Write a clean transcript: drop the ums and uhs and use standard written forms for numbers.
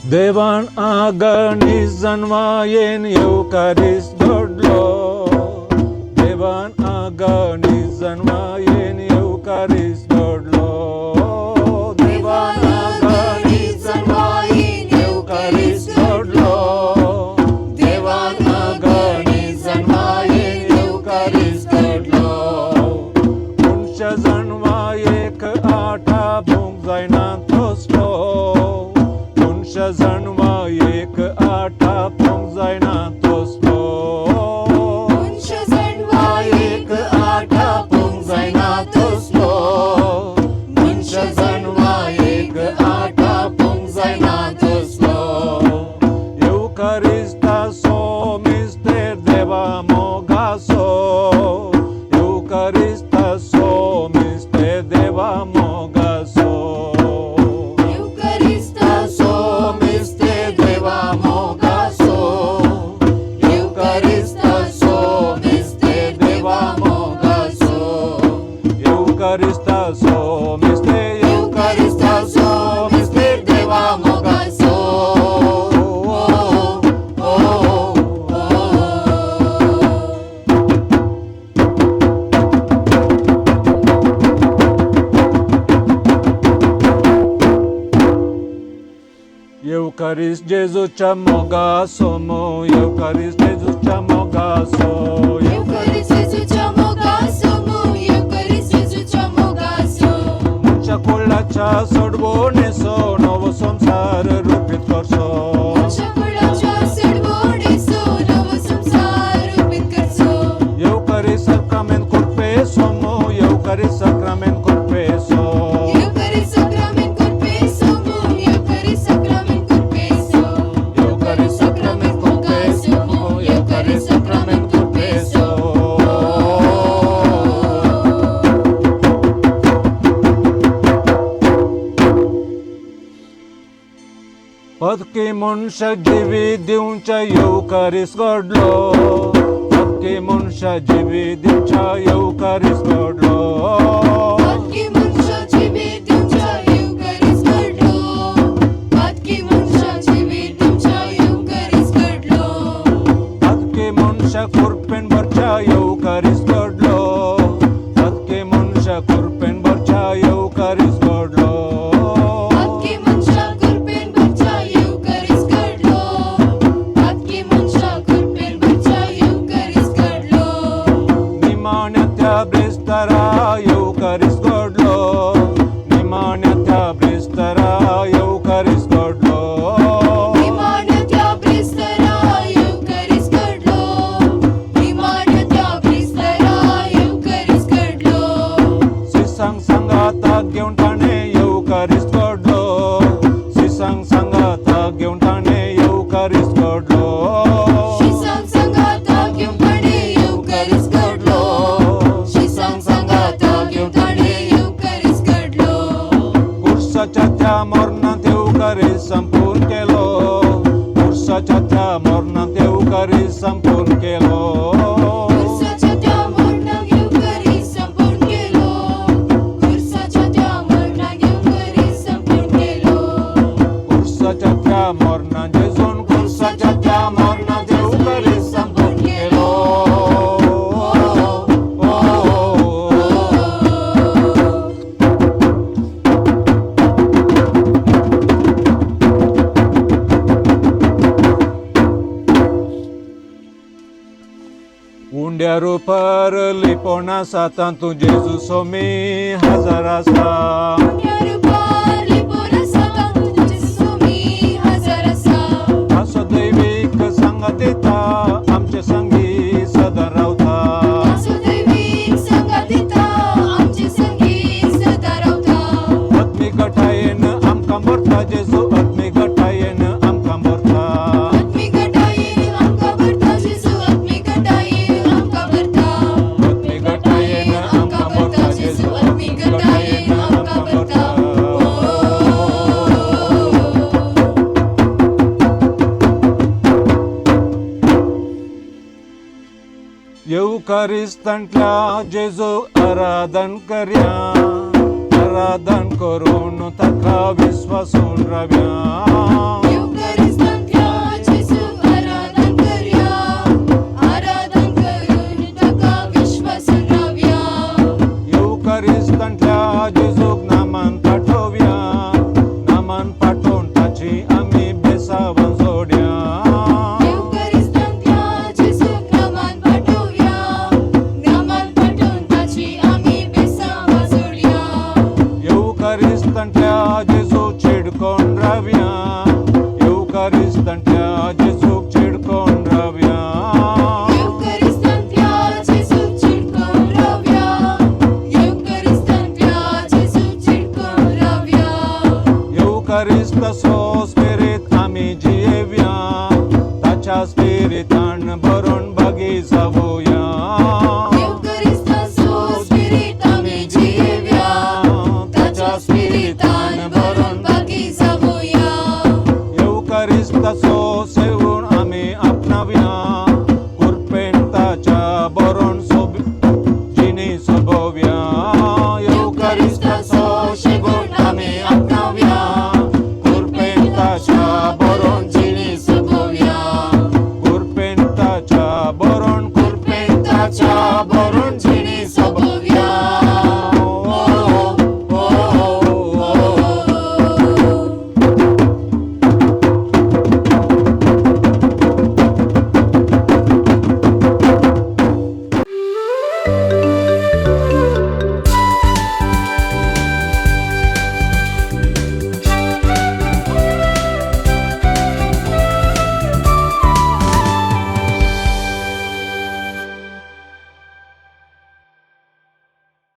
Devan agonizan vajen Eucharist godlo. Devan agonizan vajen Eucharist godlo. Devan agonizan vajen Eucharist godlo. Devan agonizan vajen Eucharist godlo. Unșa zanvaje k ata bung zaina toslo. Zanva ek ata pong zaina toslo. Unsha zanva ek ata pong zaina toslo. Unsha zanva ek ata pong zaina toslo. Eucarista so mister deva mogaso. Eucarista so mister deva mogaso. Eucarista so mister Eucarista so mister deva mogaso. Eucarist Jezucha mogaso mo. Eucarist Jezucha mogaso. Eucarist Jezucha mogaso mo. Eucarist Jezucha mogaso. Muncakulacha sodboneso novo samsar rupit korso. Muncakulacha sodboneso novo samsar rupit korso. Eucarist sacrament corpeso mo. Eucarist sacrament corpeso. Eucarist sacrament corpeso mo. Eucarist sacrament corpeso. Eucarist sacrament corpeso mo. Eucarist sacrament corpeso. Patki munsha jivi diuncha Eucarist godlo. Patki munsha jivi diuncha Eucarist godlo. Patki munsha jivi diuncha Eucarist godlo. Patki munsha jivi diuncha Eucarist godlo. Patki munsha kurpen barcha Eucarist godlo. Patki munsha kurpen barcha Eucarist godlo. Patki munsha kurpen barcha Eucarist godlo. Patki munsha kurpen barcha Eucarist godlo. Nimanatya blistara Eucarist godlo. Nimanatya blistara Eucarist godlo. Imanatya pristara Eucarist godlo. Imanatya pristara Eucarist godlo. Sisang sangata घेऊन Thane Eucarist godlo. Sisang sangata घेऊन Thane Eucarist godlo. Shisang sangata घेऊन Thane Eucarist godlo. Shisang sangata घेऊन Thane Eucarist godlo. Kursaच्या त्या मरणात Eucarist संपूर्ण केलो. Kursaच्या त्या मरणात Eucarist संपूर्ण केलो. Kursaच्या त्या मरणात Eucarist संपूर्ण केलो. Kursaच्या त्या मरणात Eucarist संपूर्ण केलो. Kursaच्या त्या मरणात जेजून kursaच्या त्या मरणात Eucarist संपूर्ण केलो. Unde rupăr lipona satan tu Jesus omi hazarasa. Yarubar lipona satan Jesus omi hazarasa. असं दैविक संगतीता आमचे संगी सदा रावता. वासुदैविक संगतीता आमचे संगी सदा रावता. आत्मिक गठायेन आमकां भरता जेजू. आत्मिक गठायेन आमकां भरता. आत्मिक गटायेन आमकां भरता जेजू. आत्मिक गटायेन आमकां भरता. आत्मिक गठायेन आमकां भरता जेजू. आत्मिक गटायेन आमकां भरता. Eucaristantल्या जेजू आराधन करया. आराधन करून ताका विश्वासून रावया. युकरिस्तंत्या जेजूक चिडकोन रावया. युकरिस्तंत्या जेजूक चिडकोन रावया. युकरिस्तंत्या जेजूक चिडकोन रावया. युकरिस्तसो स्पिरीत आमी जियेवया. ताच्या स्पिरीतान भरून बगी जावया. युकरिस्तसो स्पिरीत आमी जियेवया. ताच्या स्पिरीतान भरून बगी जावया. युकरिस्तसो सेवून आमी आपणावया.